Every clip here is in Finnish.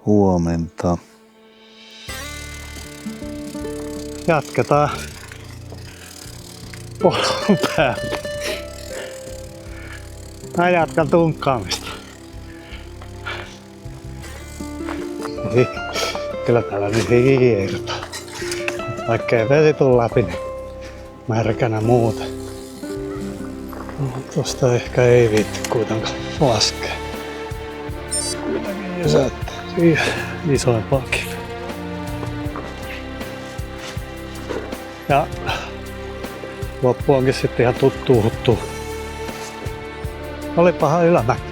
Huomenta. Jatketaan polun päältä. Mä jatkan tunkkaamista. Kyllä täällä nyt hiertaa. Vaikkei vesi tuu läpi, niin märkänä muuten. Tosta ehkä ei viitti kuitenkaan laskea. Kuitenkin jysäyttää siihen isoimpaa kiveä. Ja loppu onkin sitten ihan tuttuu huttuu. Olipahan ylämäki.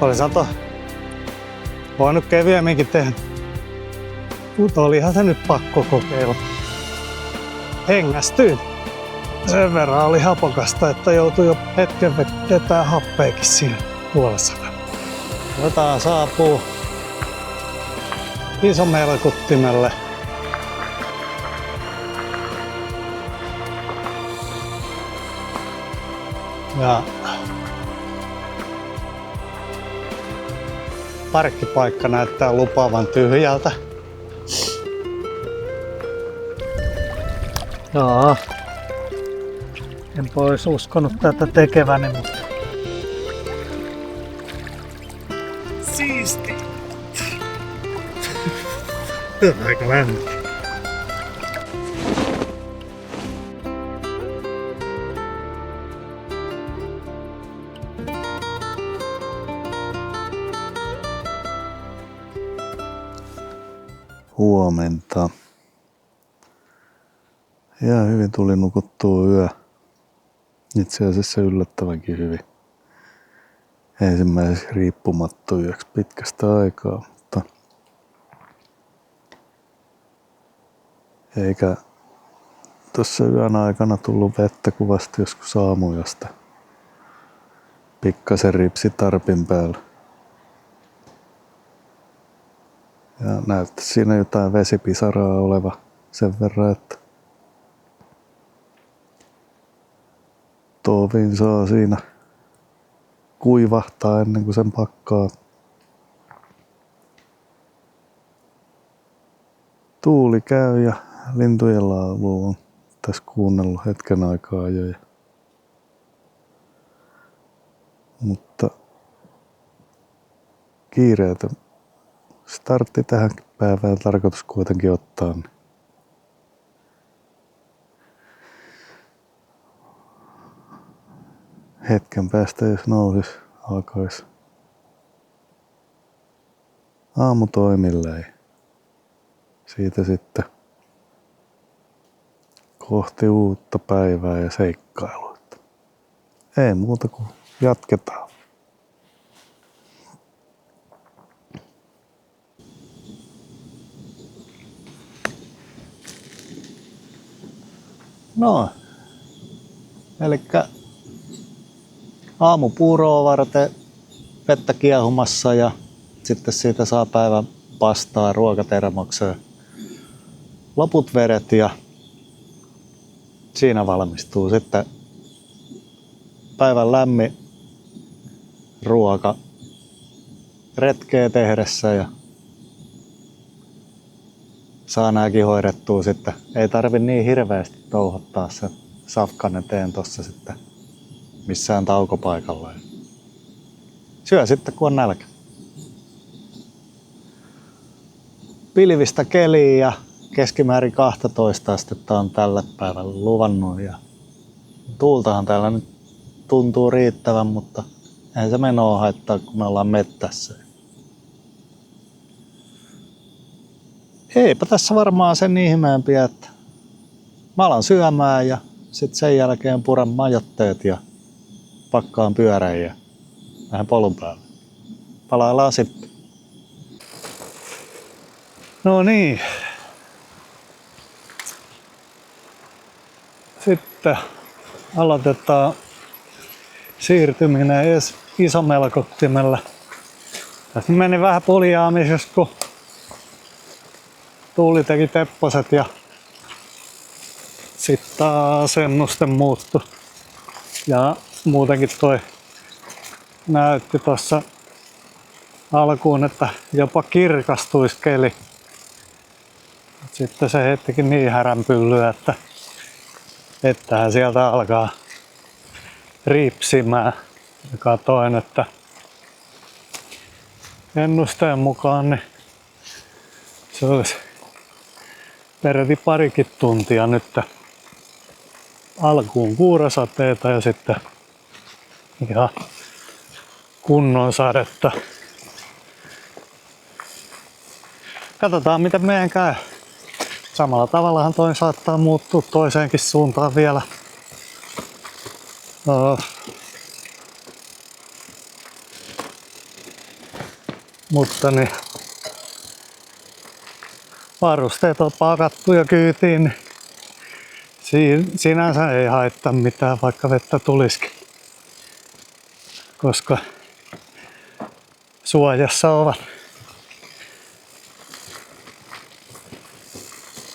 Oli sato. Voinut kevyemminkin tehdä. Mutta olihan se nyt pakko kokeilla. Hengästyin. Sen verran oli hapokasta, että joutui jo hetken vetää happeekin siinä puolessa. Jotain saapuu Isomelkuttimelle. Ja parkkipaikka näyttää lupaavan tyhjältä. Joo. En pois uskonut tätä tekeväni, mutta siisti. Aika lämmin. Huomenta. Ihan hyvin tuli nukuttua yö. Itse asiassa yllättävänkin hyvin. Ensimmäiseksi riippumattu yöksi pitkästä aikaa, mutta eikä tuossa yön aikana tullut vettä kuin vasta joskus aamuyöstä. Pikkasen ripsi tarpin päällä. Ja näyttää siinä jotain vesipisaraa oleva sen verran, että toovin saa siinä kuivahtaa ennen kuin sen pakkaa. Tuuli käy ja lintujen laulu on tässä kuunnellut hetken aikaa jo. Mutta kiireetön startti tähän päivään tarkoitus kuitenkin ottaa. Niin hetken päästä jos nousis, alkaisi aamutoimilleen. Siitä sitten kohti uutta päivää ja seikkailua. Ei muuta kuin jatketaan. No, elikkä aamupuuroa varten vettä kiehumassa ja sitten siitä saa päivän pastaa ruokatermokseen. Loput vedet ja siinä valmistuu sitten päivän lämmin ruoka retkeä tehdessä ja saa nääkin hoidettua sitten. Ei tarvi niin hirveästi touhottaa sen safkan eteen tossa sitten missään taukopaikalla. Syö sitten kun on nälkä. Pilvistä keliä ja keskimäärin 12 astetta on tällä päivällä luvannut. Ja tuultahan täällä nyt tuntuu riittävän, mutta eihän se menoa haittaa kun me ollaan mettässä. Eipä tässä varmaan sen ihmeempiä, että mä alan syömään ja sitten sen jälkeen puran majotteet ja pakkaan pyörän ja vähän polun päälle. Palaillaan sitten. No niin. Sitten aloitetaan siirtyminen Isomelkottimelle. Tässä meni vähän poljaamisessa, kun tuuli teki tepposet ja sitten taas ennuste muuttui. Ja muutenkin toi näytti tuossa alkuun, että jopa kirkastuisi keli. Sitten se hettikin niin häränpyllyä, että sieltä alkaa riipsimään. Ja katoin, että ennusteen mukaan niin se olisi peräti parikin tuntia nyt alkuun kuurasateita ja sitten ihan kunnon sadetta. Katsotaan miten meidän käy. Samalla tavallahan toi saattaa muuttua toiseenkin suuntaan vielä. Mutta niin varusteet on pakattu ja kyytiin, niin sinänsä ei haittaa mitään, vaikka vettä tulisikin, koska suojassa ovat.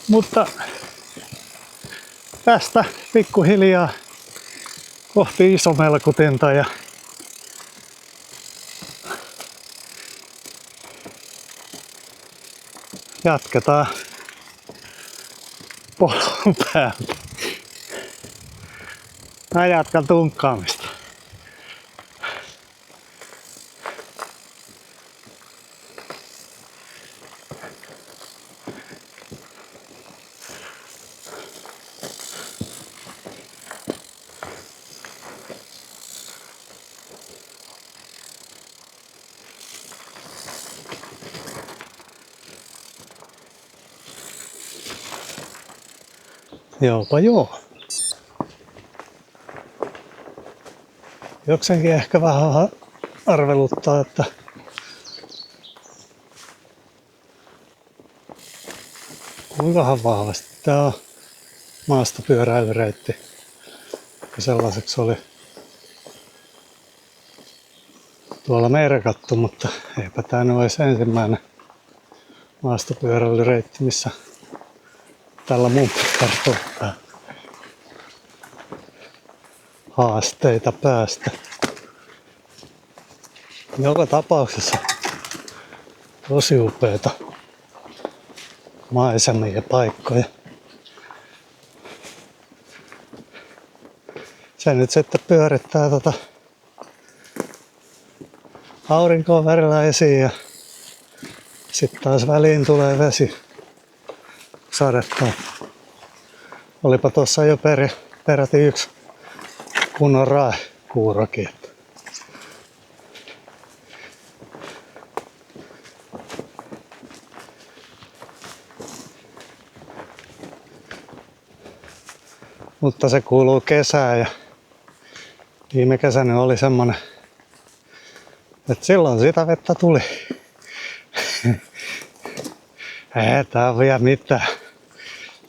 Mutta tästä pikkuhiljaa kohti Isomelkutinta ja jatketaan polun päältä. Mä jatkan tunkkaamista. Joopa joo. Jokseenkin ehkä vähän arveluttaa, että kuinkahan vahvasti tää on maastopyöräilyreitti. Ja sellaiseksi oli tuolla merkattu, mutta eipä tää nyt olisi ensimmäinen maastopyöräilyreitti, missä tällä mun tarkoittaa haasteita päästä. Joka tapauksessa tosi upeita maisemia ja paikkoja. Se nyt sitten pyörittää aurinkoa värillä esiin ja sitten taas väliin tulee vesi sadetta. Olipa tuossa jo peräti yksi kunnon raekuurakin. Mutta se kuuluu kesään ja viime kesänä oli semmonen, että silloin sitä vettä tuli. Ei tää on vielä mitään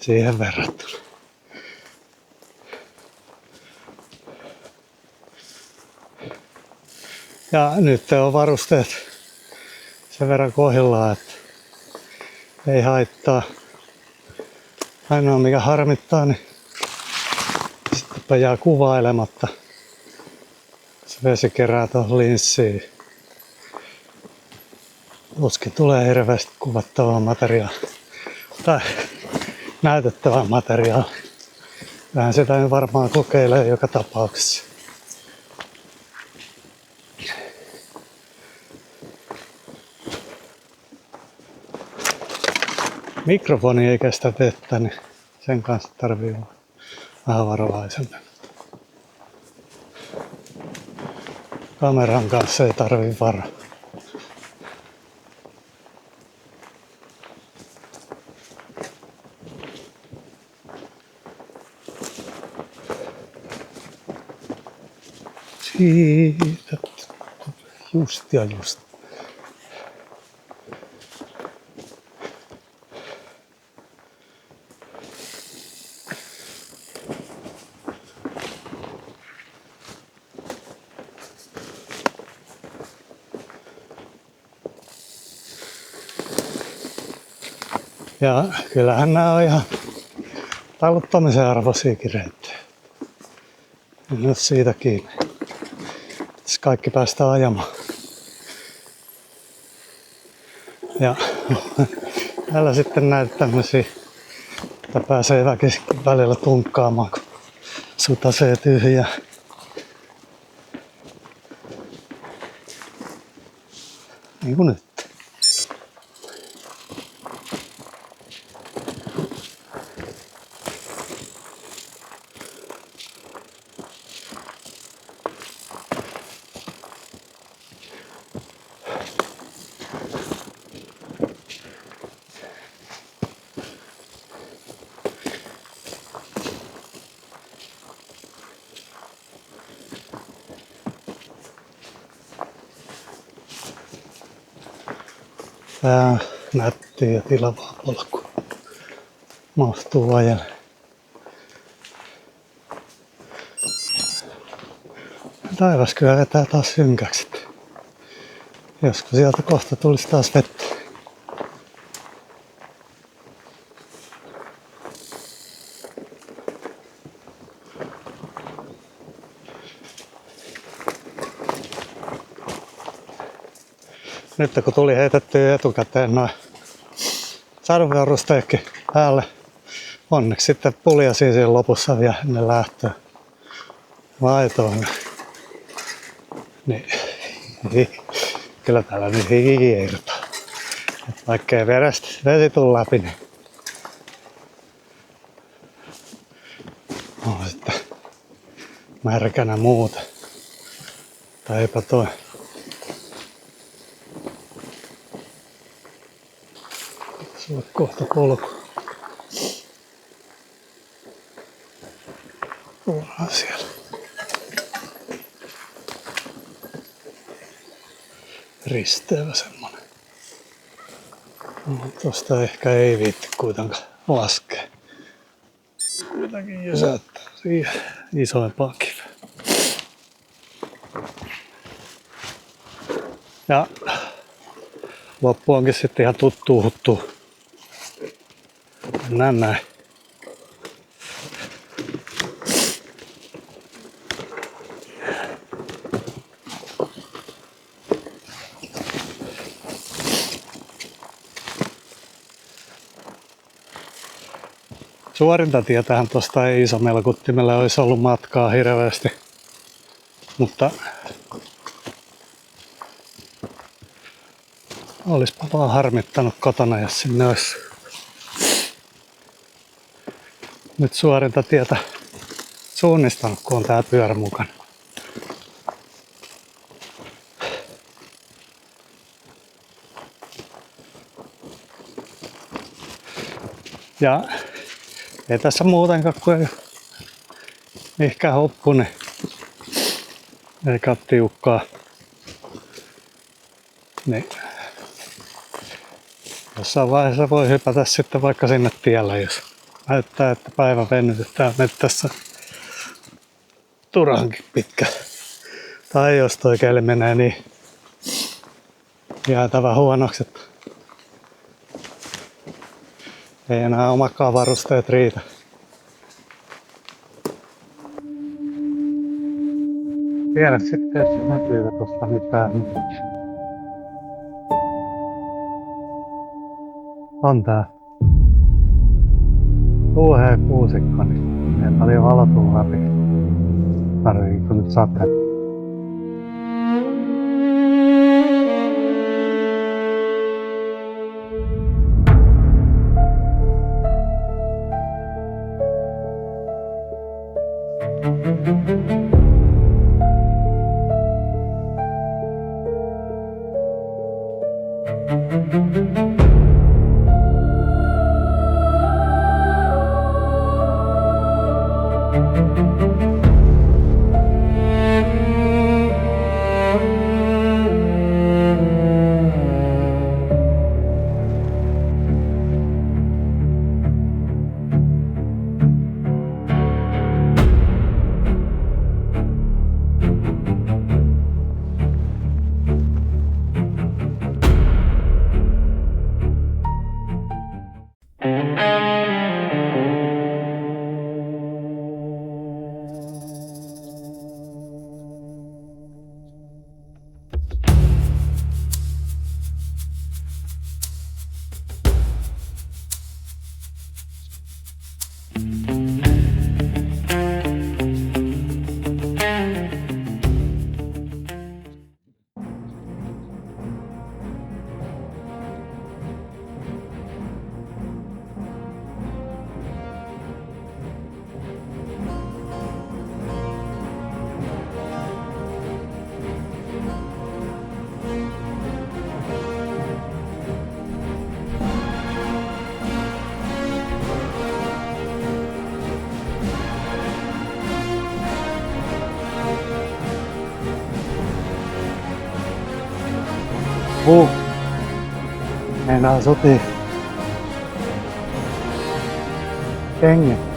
siihen verrattuna. Ja nyt on varusteet sen verran kohdillaan, että ei haittaa. Ainoa mikä harmittaa, niin sittenpä jää kuvailematta. Se vesi kerää tuohon linssiin. Tuskin tulee hirveästi kuvattavaa materiaalia tai näytettävää materiaalia. Vähän sitä nyt varmaan kokeilee joka tapauksessa. Mikrofoni ei kestä vettä, niin sen kanssa tarvii olla vähän varovaisempi. Kameran kanssa ei tarvii varoa. Siitä just ja just. Ja kyllähän nämä on ihan taluttamisen arvoisiakin reittejä. En ole siitä kiinni. Tässä kaikki päästään ajamaan. Ja täällä sitten näitä tämmösiä, että pääsee väkisin välillä tunkkaamaan, kun sutasee tyhjää. Niin kuin nyt. Tää nätti ja tilavaa polku. Mahtuu ajelle. Taivas kyllä vetää taas synkäksi. Josko sieltä kohta tulisi taas vettä. Nyt kun tuli heitettyä etukäteen noin sadonvarusteetkin päälle, onneksi sitten puljasin siinä lopussa vielä ennen lähtöä laitoon. Niin, kyllä täällä nyt hiki kiertää. Vaikkei vesi tuu läpi, niin on sitten märkänä muuta. Tai eipä toi. Sulla kohta polku. Ollaan siellä. Risteävä semmonen. No, tosta ehkä ei viitti kuitenkaan laskea. Kuitenkin jysäyttää siihen isoimpaan kiveen. Ja loppu onkin sitten ihan tuttuu huttuu. Mennään näin. Suorinta tietähän tuosta ei Isomelkuttimelle olisi ollut matkaa hirveästi, mutta olispa vaan harmittanut kotona, jos sinne olisi nyt suorinta tietä suunnistanut, kun on tää pyörä mukana. Ja ei tässä muutenkaan, kun ei mihinkään hoppu, niin eikä ole tiukkaa. Niin jossain vaiheessa voi hypätä sitten vaikka sinne tielle, jos näyttää, että päivä venytetään mettässä turhankin pitkä. Tai jos toi keli menee niin jäätävän huonoksi, että ei enää omakaan varusteet riitä. Tiedä sitten, että näkyykö tuosta mitään. On tää tuuhea kuusikko, niin ei paljon valotuu läpi. Tarviiko nyt sateen? Meinaa sotii. Kengät.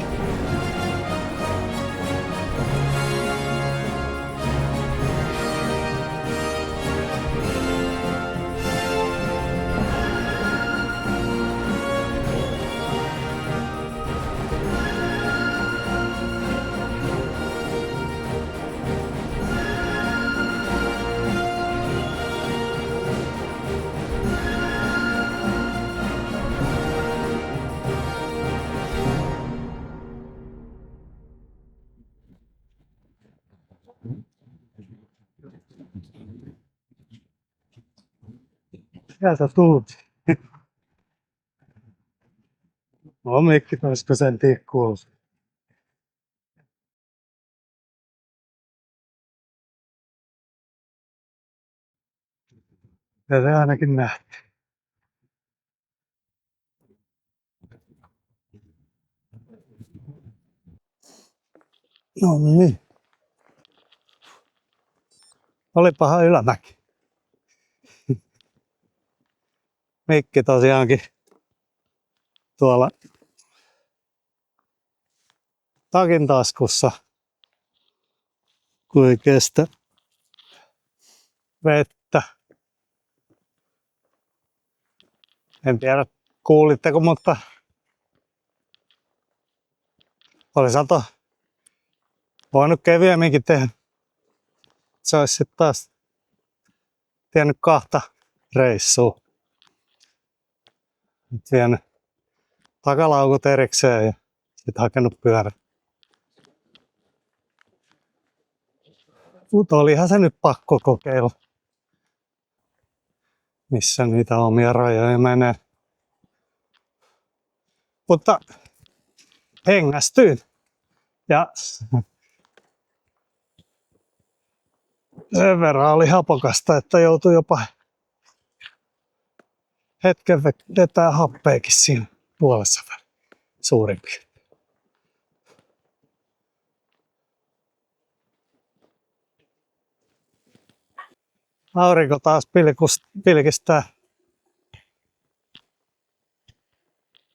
Ja sä tuut. No mikki olisiko sen tikkuus. Ja se ainakin nähti. No niin. Olipahan ylämäki. Mikki tosiaankin tuolla takin taskussa, kun ei kestä vettä. En tiedä kuulitteko, mutta oli sato voinut kevyemminkin tehdä. Se olisi sitten taas tiennyt 2 reissua. Vienyt takalaukut erikseen ja sitten hakenut pyörän. Mutta olihan se nyt pakko kokeilla, missä niitä omia rajoja menee. Mutta hengästyin. Ja sen verran oli hapokasta, että joutui jopa hetken vetää happeekin siinä puolessa väliin. Suurin piirtein. Aurinko taas pilkistää.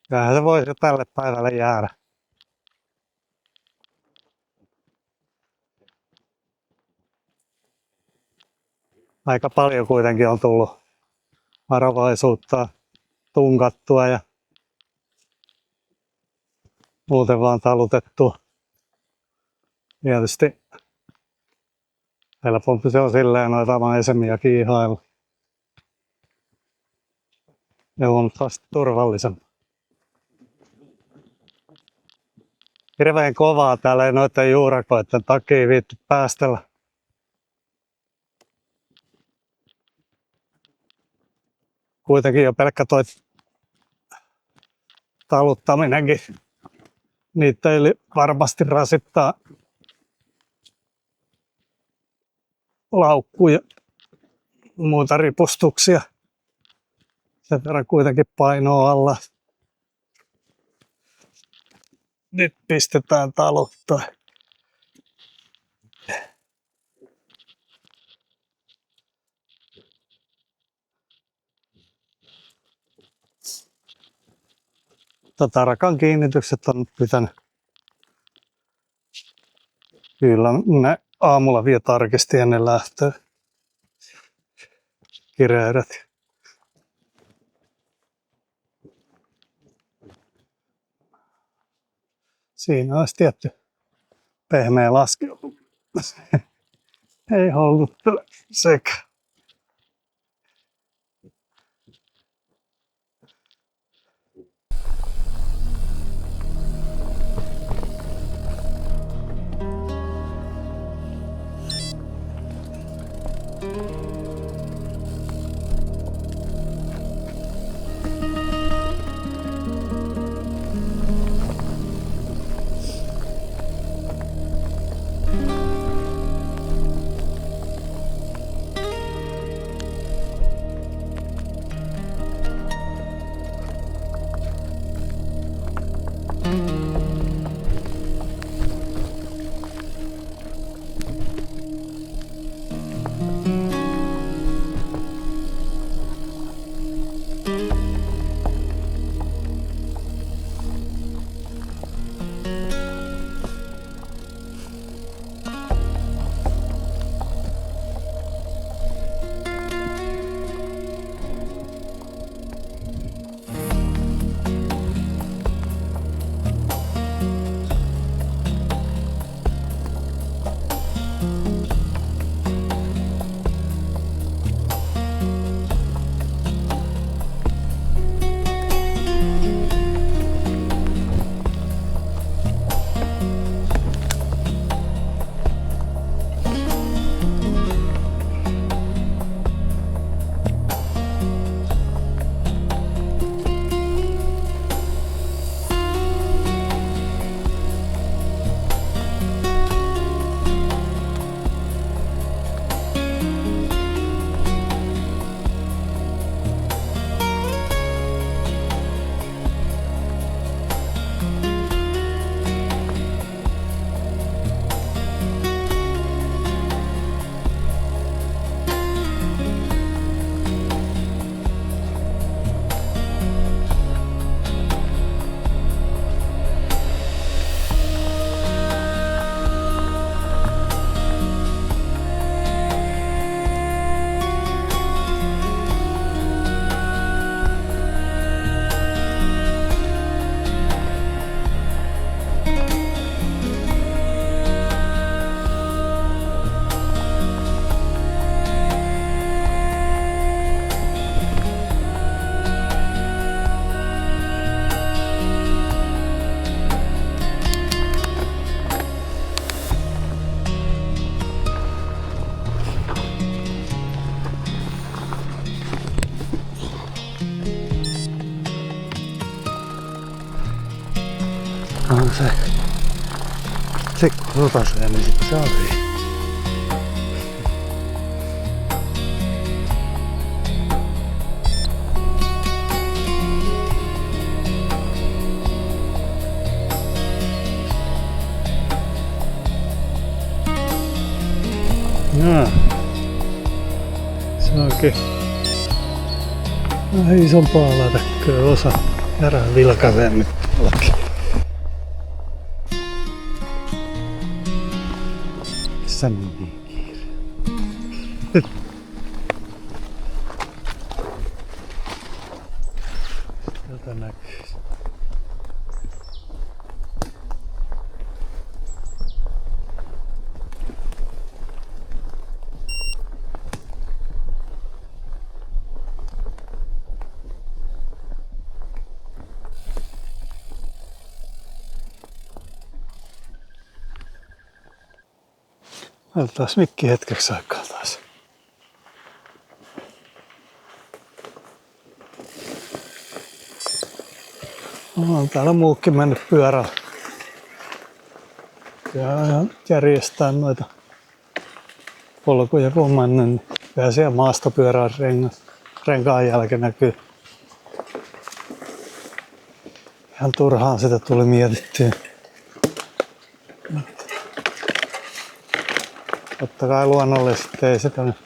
Kyllähän se voisi jo tälle päivälle jäädä. Aika paljon kuitenkin on tullut varovaisuutta tunkattua ja muuten vaan talutettua. Tietysti helpompi se on silleen noita maisemia kiihailla. Ja huomattavasti turvallisempaa. Hirveän kovaa täällä ei noiden juurakoiden takia viitty päästellä. Kuitenkin jo pelkkä toi taluttaminenkin niitä yli varmasti rasittaa laukkuja muuta ripustuksia. Sen verran kuitenkin painoa alla. Nyt pistetään taluttaa. Tarakan kiinnitykset on pitänyt. Kyllä ne aamulla vielä tarkisti ennen lähtöä. Kireydet. Siinä olisi tietty pehmeä laskeutu. Ei houkuttele sekä. on se sikku rotasee, niin sit saatiin. Jaa. Se onkin vähän isompaa lätäkköä, osa järän vilkaisee nyt tuollakin. Missä niin kiire? Sieltä näkyy. Laitetaan mikki hetkeksi aikaa taas. On täällä muukin mennyt pyörällä. Ja järjestää noita polkuja kun mennä, niin kyllä siellä maastopyörän renkaan jälkeen näkyy. Ihan turhaan sitä tuli mietittyä. Totta kai luonnollisesti ei sitä nyt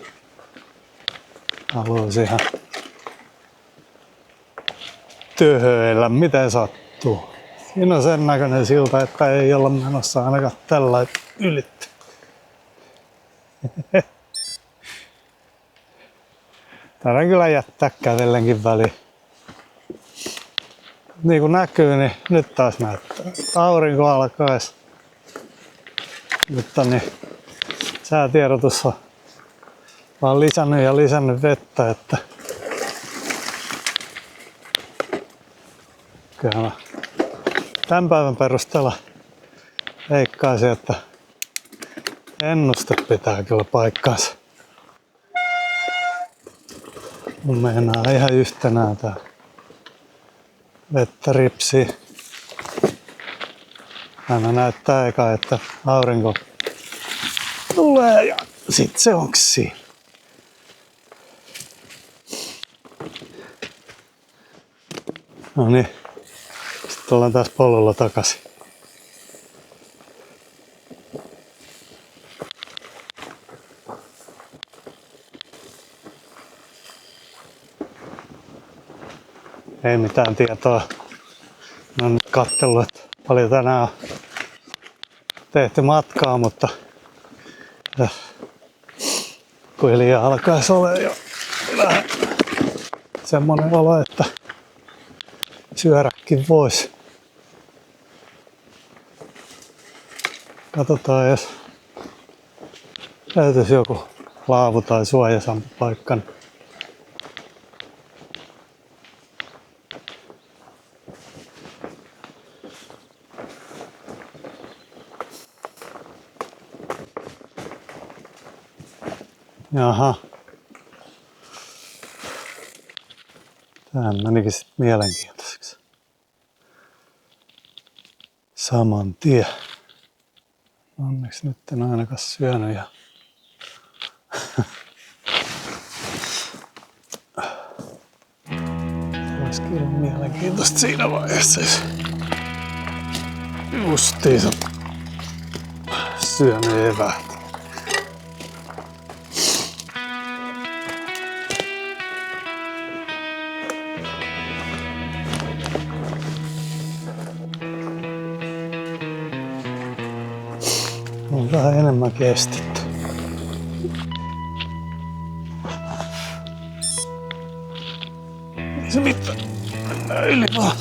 haluaisi ihan töhöillä, miten sattuu. Siinä on sen näköinen silta, että ei olla menossa ainakaan tällä ylittä. Taidan kyllä jättää kävellenkin väliin. Niin kuin näkyy, niin nyt taas näyttää. Aurinko alkaisi. Nyt on niin säätiedotus on vaan lisännyt vettä, että kyllä mä tämän päivän perusteella veikkaisin, että ennuste pitää kyllä paikkaansa. Mun meinaa ihan yhtenään tää vettä ripsii. Aina näyttää eka, että aurinko tulee ja sit se onksii. No niin, sitten ollaan taas polulla takaisin. Ei mitään tietoa. Mä oon nyt katsellut, että paljon tänään on tehty matkaa, mutta hiljaa alkaisi olla jo vähän semmonen olo, että syödäkin vois. Katsotaan, jos löytyisi joku laavu tai suojasampi paikka. Jaha. Tämähän menikin sitten mielenkiintoiseksi. Saman tien. Onneksi nyt en ainakaan syönyt ja olisikin ollut mielenkiintoista siinä vaiheessa, jos justiinsa syönyt eväät. On vähän enemmän kestetty. Ei se mitään. Mennään yli vaan.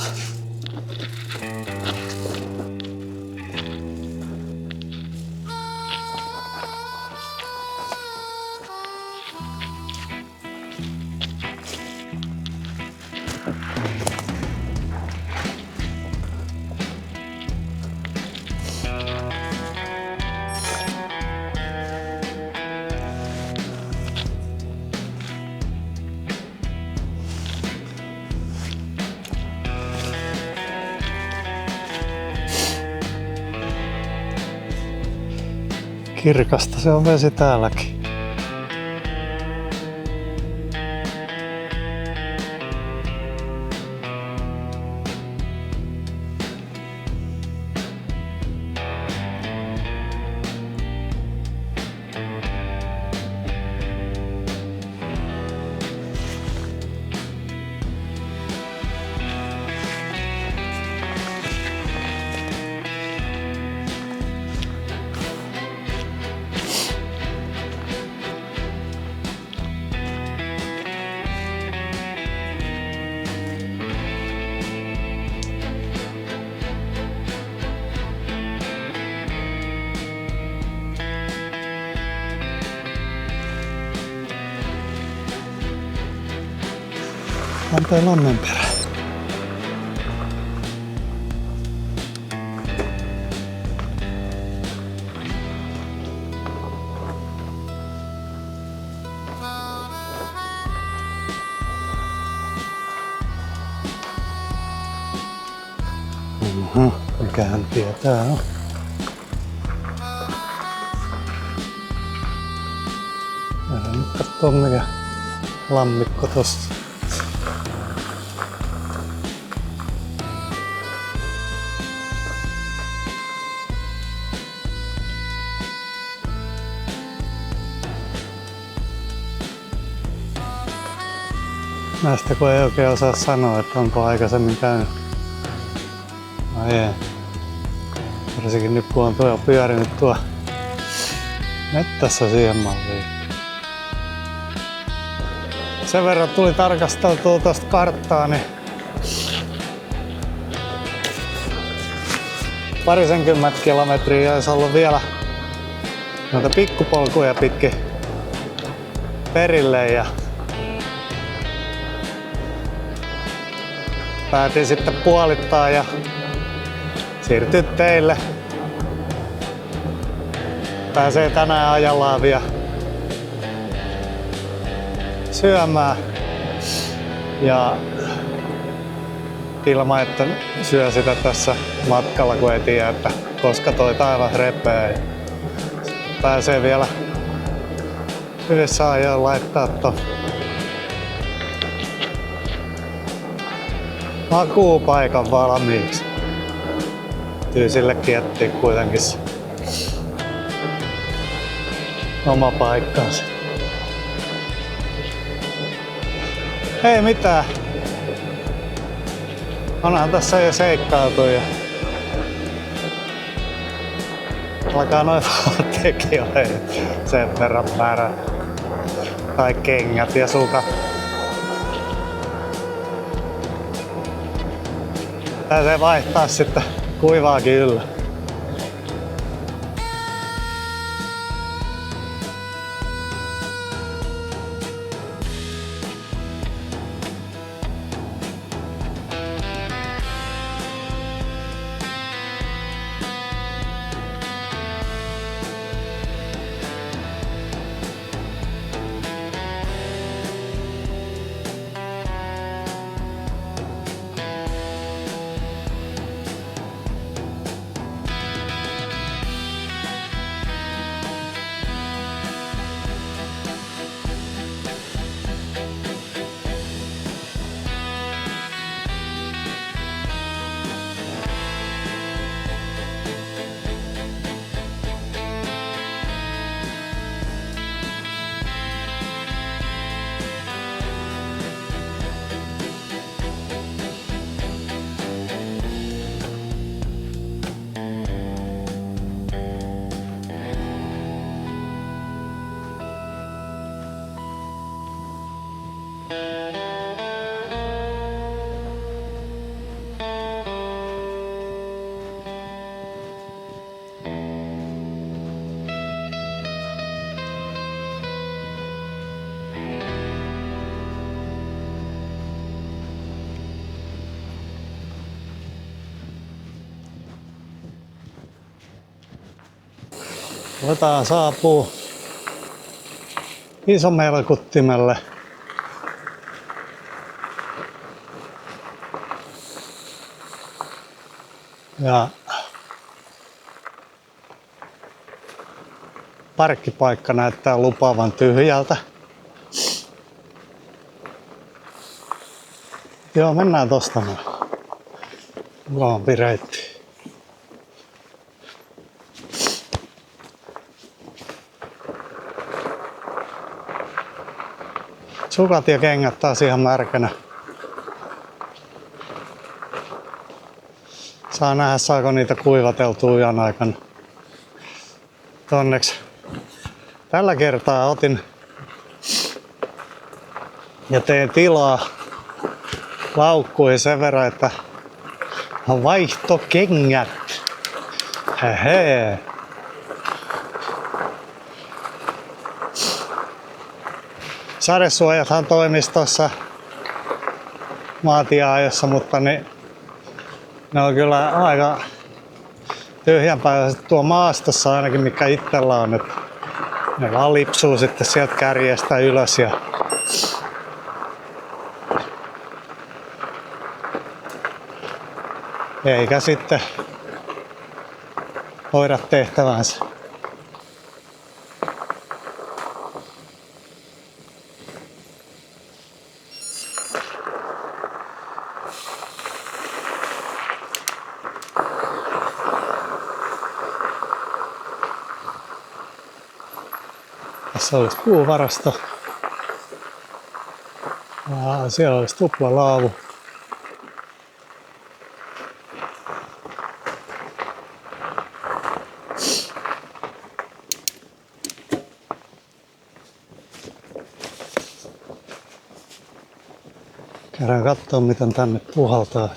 Kirkasta se on vesi täälläkin. Lampeen Onnenperä. Mikähän tietää on. Käydään nyt kattoo mikä lammikko tossa. Näistä kun ei oikein osaa sanoa, että onko aikaisemmin käynyt. No ei. Varsinkin nyt kun on tuo pyörinyt tuo mettässä siihen malliin. Sen verran tuli tarkasteltua tuosta karttaa, niin parisenkymmentä kilometriä olisi ollut vielä noita pikkupolkuja pitkin perille ja päätin sitten puolittaa ja siirtyä teille. Pääsee tänään ajallaan vielä syömään ja ilman, että syö sitä tässä matkalla, kun ei tiedä, että koska toi taivas repeää. Pääsee vielä yhdessä ajoin laittaa ton makuupaikan valmiiksi. Tyy sillekin jättiä kuitenkin oma paikkansa. Ei mitään. Onhan tässä jo seikkailtu ja alkaa noin vaatteekin olemaan sen verran määrä. Tai kengät ja sukat. Pääsee vaihtaa sitten kuivaakin yllä. Aletaan saapuu Isomelkuttimelle. Ja parkkipaikka näyttää lupaavan tyhjältä. Joo, mennään tosta noin. Luompi reitti. Sukat ja kengät taas ihan märkänä. Saa nähdä, saako niitä kuivateltua yön aikana. Onneksi tällä kertaa otin ja tein tilaa laukkuihin sen verran, että vaihtokengät. Hehe. Sadesuojathan toimisi tuossa maantieajossa, mutta ne on kyllä aika tyhjänpäiväiset tuo maastossa ainakin, mikä itsellä on. Että ne vaan lipsuu sitten sieltä kärjestä ylös. Eikä sitten hoida tehtävänsä. Tässä olisi puuvarasto. Siellä olisi tuplalaavu. Käydään katsoa, miten tänne puhaltaa.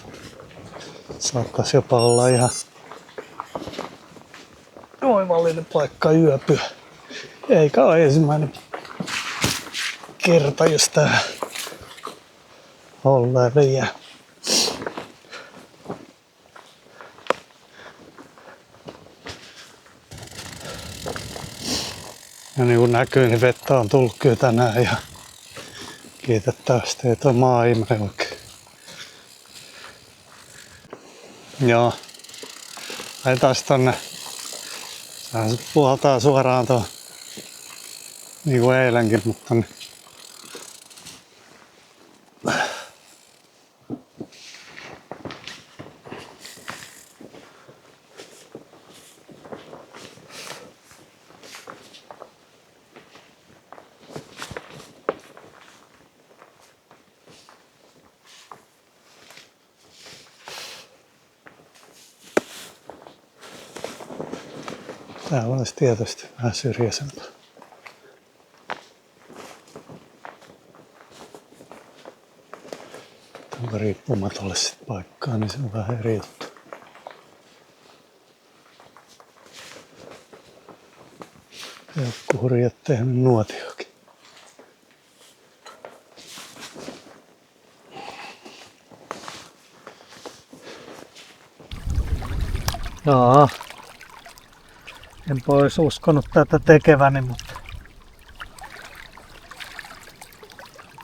Saattaisi jopa olla ihan oivallinen paikka yöpyä. Eikä ole ensimmäinen kerta, jos tää ollaan vielä. Ja niin kuin näkyy, niin vettä on tullut kyllä tänään ja kiitettävästi ei toi maa imre oikein. Joo. Laitetaan tonne. Sehän se puhaltaa suoraan tuon. Niin kuin eilenkin, mutta niin. Täällä olisi tietysti vähän syrjäisempää. Onko riippumatolle sit paikkaa, niin se on vähän eri juttu. Joku hurjat tehnyt nuotiokin. Joo. Enpä olisi uskonut tätä tekeväni, mutta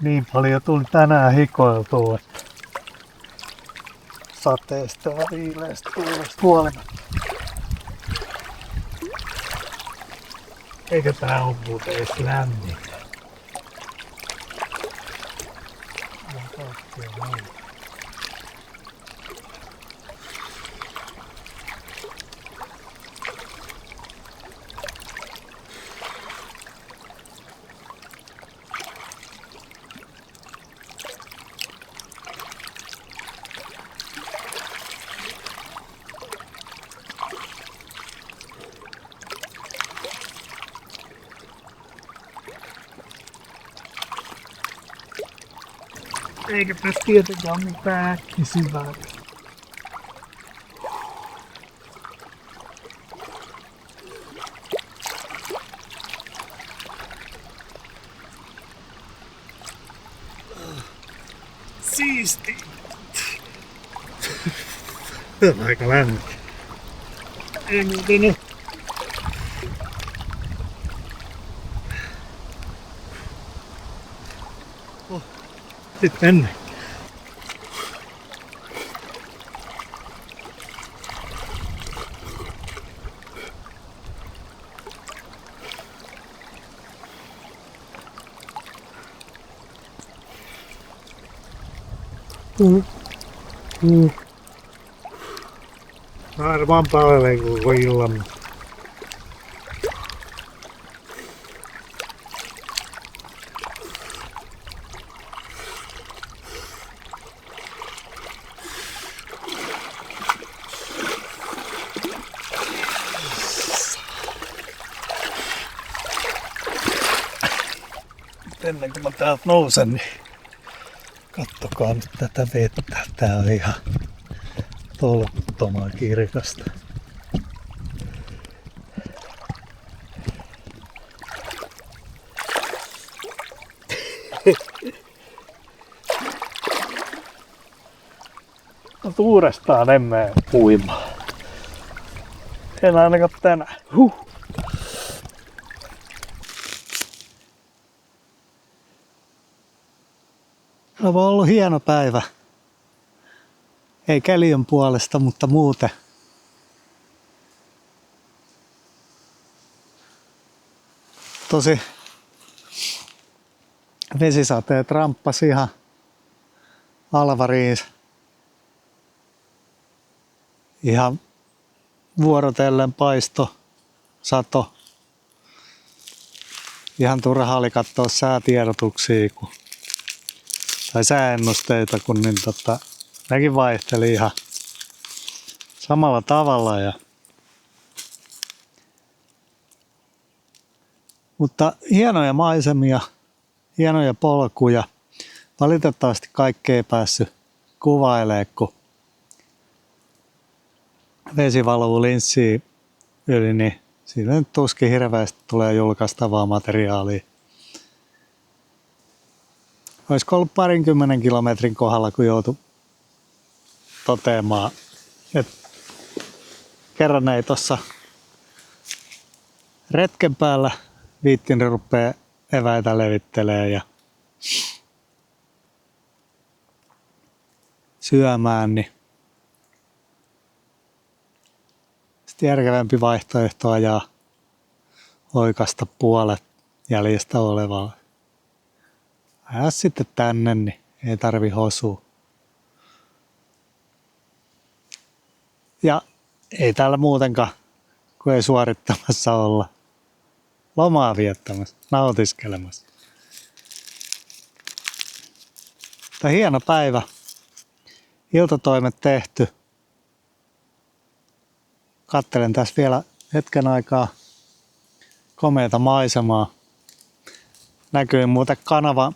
niin paljon tuli tänään hikoiltua, että sateesta ja viileästä tuulesta huolimatta. Eikä tää oo muuten edes lämmin. Eikäpäs tietenkään mitään äkkisyvää. Siisti! Tämä on aika lämmin. Ei muuten oo. Nyt mennään. Varmaan palvelee koko illan. Ennen kuin mä täältä nousen, niin kattokaa nyt tätä vettä. Tää on ihan tolkuttoman kirkasta. Mutta uudestaan en mene uimaan. En ainakaan tänään. On ollut hieno päivä. Ei Käliön puolesta, mutta muuten. Tosi vesisateet ramppasi ihan alvariin. Ihan vuorotellen paisto, sato. Ihan turha oli katsoa säätiedotuksia tai sääennusteita, kun niin nekin vaihteli ihan samalla tavalla. Mutta hienoja maisemia, hienoja polkuja. Valitettavasti kaikki ei päässyt kuvailemaan, kun vesi valuu linssiin yli, niin siinä nyt tuskin hirveästi tulee julkaistavaa materiaalia. Olisiko ollut 20 kilometrin kohdalla, kun joutui toteamaan, että kerran ei tuossa retken päällä viittin rupea eväitä levittelee ja syömään, niin sitten järkevämpi vaihtoehto ajaa oikasta puolet jäljestä olevaa. Ajaa sitten tänne, niin ei tarvi hosua. Ja ei täällä muutenkaan, kun ei suorittamassa olla. Lomaa viettämässä, nautiskelemassa. Tämä hieno päivä. Iltatoimet tehty. Kattelen tässä vielä hetken aikaa komeata maisemaa. Näkyy muuten kanava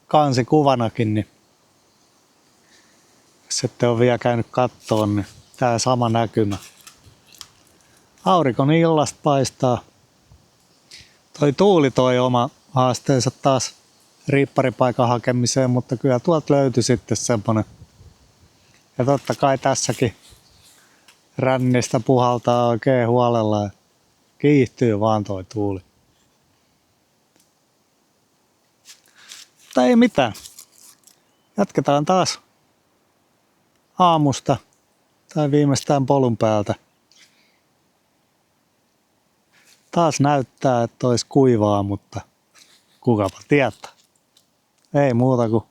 kansikuvanakin, niin jos ette ole vielä käynyt kattoon, niin tää sama näkymä. Aurinko illasta paistaa. Toi tuuli toi oma haasteensa taas riipparipaikan hakemiseen, mutta kyllä tuolta löytyi sitten semmonen. Ja totta kai tässäkin rännistä puhaltaa oikein huolella ja kiihtyy vaan toi tuuli. Mutta ei mitään. Jatketaan taas aamusta tai viimeistään polun päältä. Taas näyttää, että olisi kuivaa, mutta kukapa tietää. Ei muuta kuin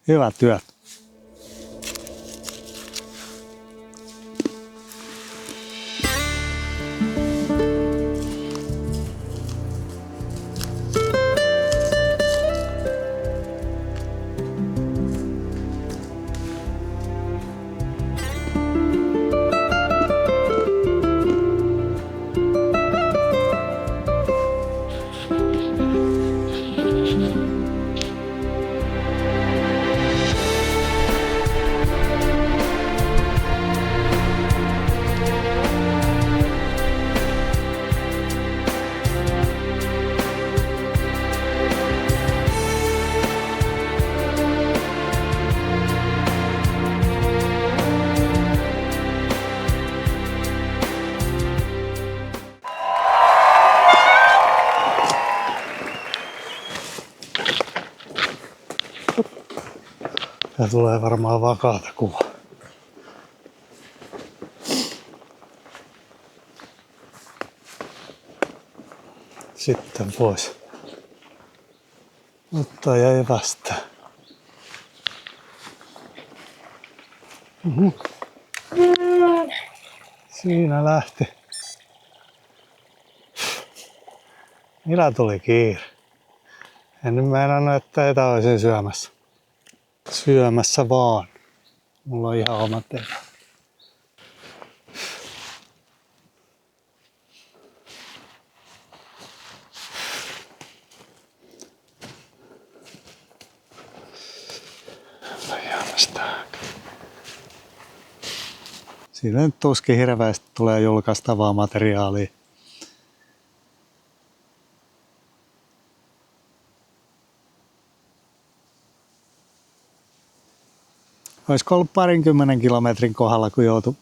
hyvät työt. Ja tulee varmaan vakaata kuva. Sitten pois. Mutta jäi vastaan. Siinä lähti. Millä tuli kiire? En nyt meinannut, että etä olisin syömässä. Syömässä vaan. Mulla on ihan omat etä. Siinä nyt tuskin hirveästi tulee julkaistavaa materiaalia. Olisiko ollut 20 kilometrin kohdalla, kun joutui